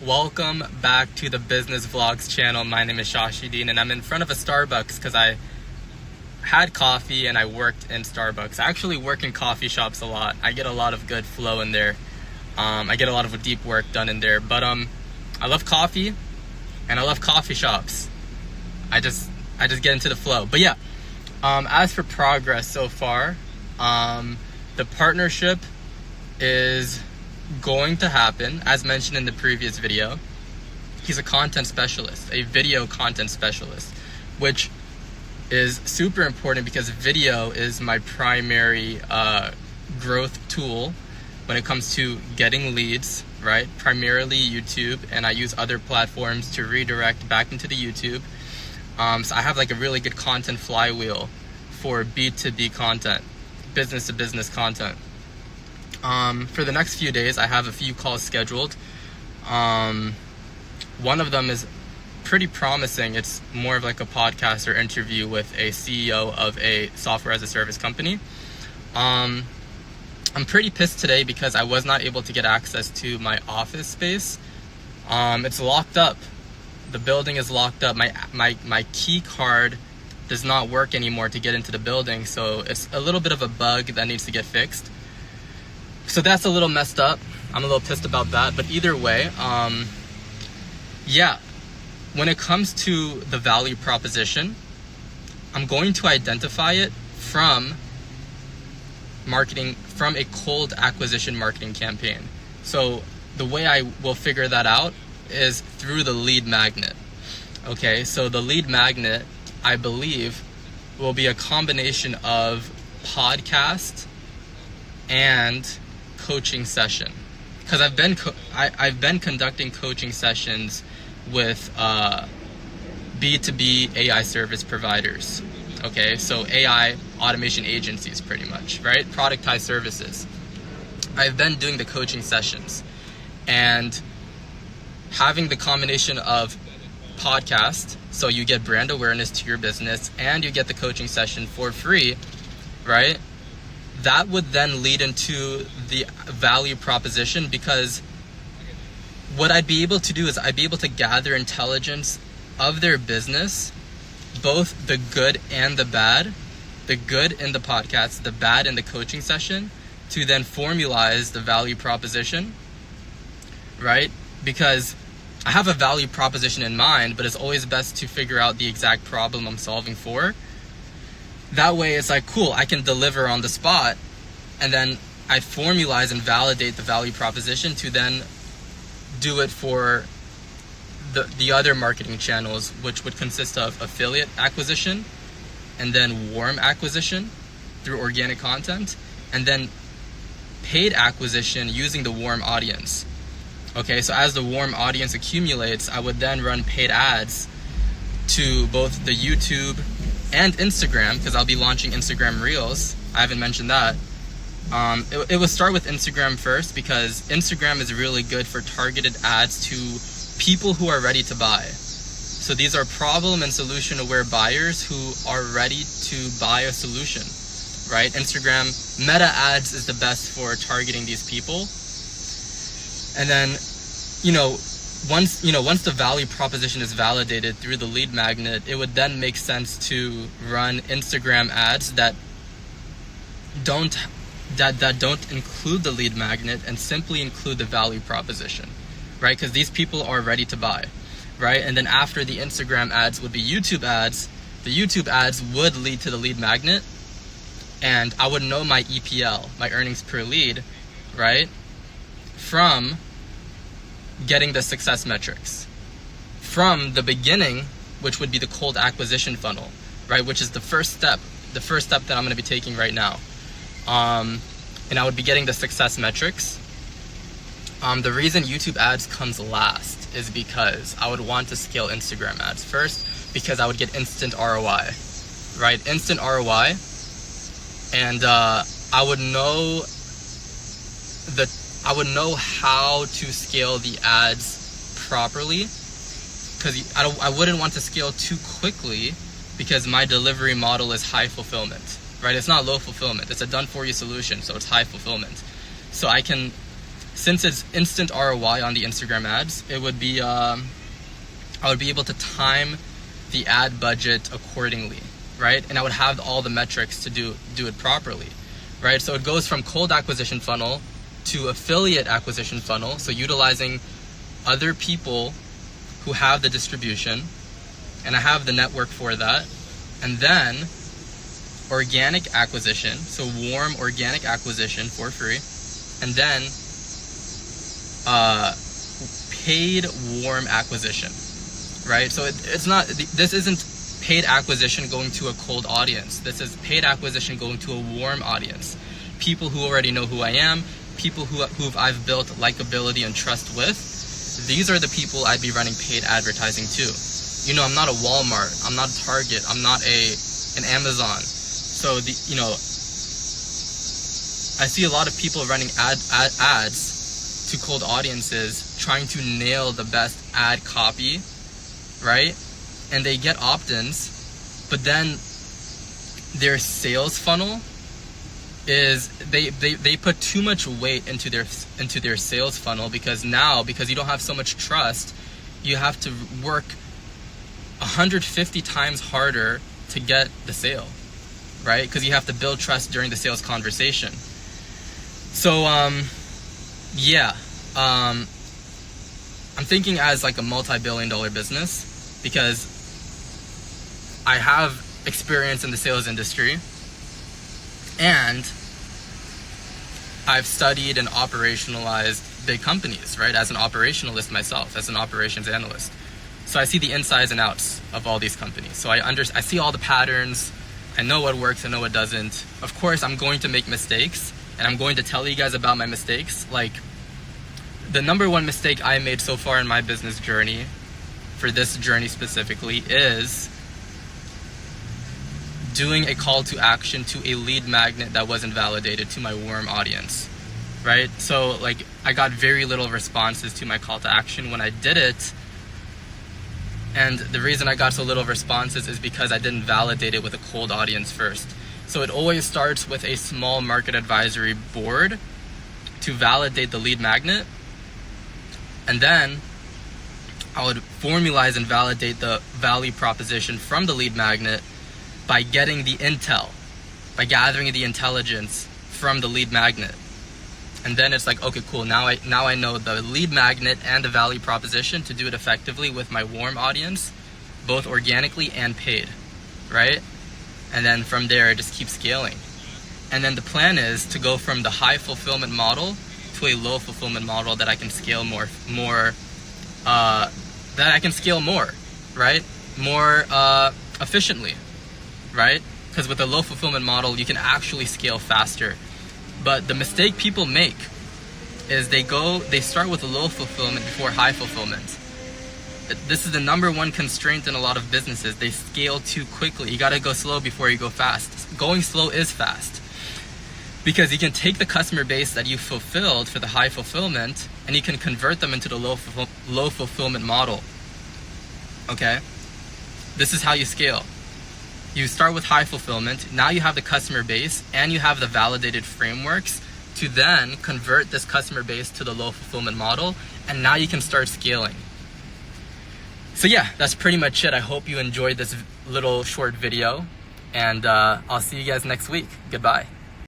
Welcome back to the Business Vlogs channel. My name is Shashideen and I'm in front of a Starbucks because I had coffee and I worked in Starbucks. I actually work in coffee shops a lot. I get a lot of good flow in there. I get a lot of deep work done in there. But I love coffee and I love coffee shops. I just get into the flow. But yeah, as for progress so far, the partnership is going to happen, as mentioned in the previous video. He's a content specialist, a video content specialist, which is super important because video is my primary growth tool when it comes to getting leads, right? Primarily YouTube, and I use other platforms to redirect back into the YouTube. So I have like a really good content flywheel for B2B content, business to business content. For the next few days, I have a few calls scheduled. One of them is pretty promising. It's more of like a podcast or interview with a CEO of a software as a service company. I'm pretty pissed today because I was not able to get access to my office space. It's locked up. The building is locked up. My key card does not work anymore to get into the building, so it's a little bit of a bug that needs to get fixed. So that's a little messed up. I'm a little pissed about that. But either way, yeah, when it comes to the value proposition, I'm going to identify it from marketing, from a cold acquisition marketing campaign. So the way I will figure that out is through the lead magnet. Okay, so the lead magnet, I believe, will be a combination of podcast and coaching session, because I've been conducting coaching sessions with B2B AI service providers. Okay, so AI automation agencies, pretty much, right? Productized services. I've been doing the coaching sessions, and having the combination of podcast, so you get brand awareness to your business and you get the coaching session for free, right? That would then lead into the value proposition, because what I'd be able to do is I'd be able to gather intelligence of their business, both the good and the bad, the good in the podcast, the bad in the coaching session, to then formalize the value proposition, right? Because I have a value proposition in mind, but it's always best to figure out the exact problem I'm solving for. That way it's like, cool, I can deliver on the spot, and then I formalize and validate the value proposition to then do it for the other marketing channels, which would consist of affiliate acquisition, and then warm acquisition through organic content, and then paid acquisition using the warm audience. Okay, so as the warm audience accumulates, I would then run paid ads to both the YouTube and Instagram, because I'll be launching Instagram Reels. I haven't mentioned that. It would start with Instagram first, because Instagram is really good for targeted ads to people who are ready to buy. So these are problem and solution aware buyers who are ready to buy a solution, right? Instagram meta ads is the best for targeting these people. And then, once the value proposition is validated through the lead magnet, it would then make sense to run Instagram ads that don't include the lead magnet and simply include the value proposition, right? Because these people are ready to buy, right? And then after the Instagram ads would be YouTube ads. The YouTube ads would lead to the lead magnet, and I would know my EPL, my earnings per lead, right, from getting the success metrics from the beginning, which would be the cold acquisition funnel, right, which is the first step that I'm going to be taking right now. And I would be getting the success metrics. The reason YouTube ads comes last is because I would want to scale Instagram ads first, because I would get instant ROI, right? Instant ROI. And I would know how to scale the ads properly, because I wouldn't want to scale too quickly, because my delivery model is high fulfillment, right? It's not low fulfillment. It's a done for you solution, so it's high fulfillment. So I can since it's instant ROI on the Instagram ads, it would be I would be able to time the ad budget accordingly, right? And I would have all the metrics to do it properly, right? So it goes from cold acquisition funnel to affiliate acquisition funnel, so utilizing other people who have the distribution, and I have the network for that, and then organic acquisition, so warm organic acquisition for free, and then paid warm acquisition, right? So this isn't paid acquisition going to a cold audience. This is paid acquisition going to a warm audience. People who already know who I am, people who I've built likability and trust with. These are the people I'd be running paid advertising to. You know, I'm not a Walmart, I'm not a Target, I'm not an Amazon. So I see a lot of people running ads to cold audiences, trying to nail the best ad copy, right? And they get opt-ins, but then their sales funnel is they put too much weight into their sales funnel, because you don't have so much trust, you have to work 150 times harder to get the sale, right? Because you have to build trust during the sales conversation. So I'm thinking as like a multi-billion-dollar business, because I have experience in the sales industry, and I've studied and operationalized big companies, right? As an operationalist myself, as an operations analyst. So I see the insides and outs of all these companies. So I see all the patterns. I know what works, I know what doesn't. Of course, I'm going to make mistakes, and I'm going to tell you guys about my mistakes. Like, the number one mistake I made so far in my business journey, for this journey specifically, is doing a call to action to a lead magnet that wasn't validated to my warm audience, right? So like, I got very little responses to my call to action when I did it. And the reason I got so little responses is because I didn't validate it with a cold audience first. So it always starts with a small market advisory board to validate the lead magnet. And then I would formalize and validate the value proposition from the lead magnet by getting the intel, by gathering the intelligence from the lead magnet. And then it's like, okay, cool, now I know the lead magnet and the value proposition to do it effectively with my warm audience, both organically and paid, right? And then from there, just keep scaling. And then the plan is to go from the high fulfillment model to a low fulfillment model that I can scale more, right? More efficiently, right? Because with a low fulfillment model, you can actually scale faster. But the mistake people make is they start with a low fulfillment before high fulfillment. This is the number one constraint in a lot of businesses. They scale too quickly. You gotta go slow before you go fast. Going slow is fast, because you can take the customer base that you fulfilled for the high fulfillment and you can convert them into the low fulfillment model. Okay? This is how you scale. You start with high fulfillment, now you have the customer base and you have the validated frameworks to then convert this customer base to the low fulfillment model, and now you can start scaling. So yeah, that's pretty much it. I hope you enjoyed this little short video, and I'll see you guys next week. Goodbye.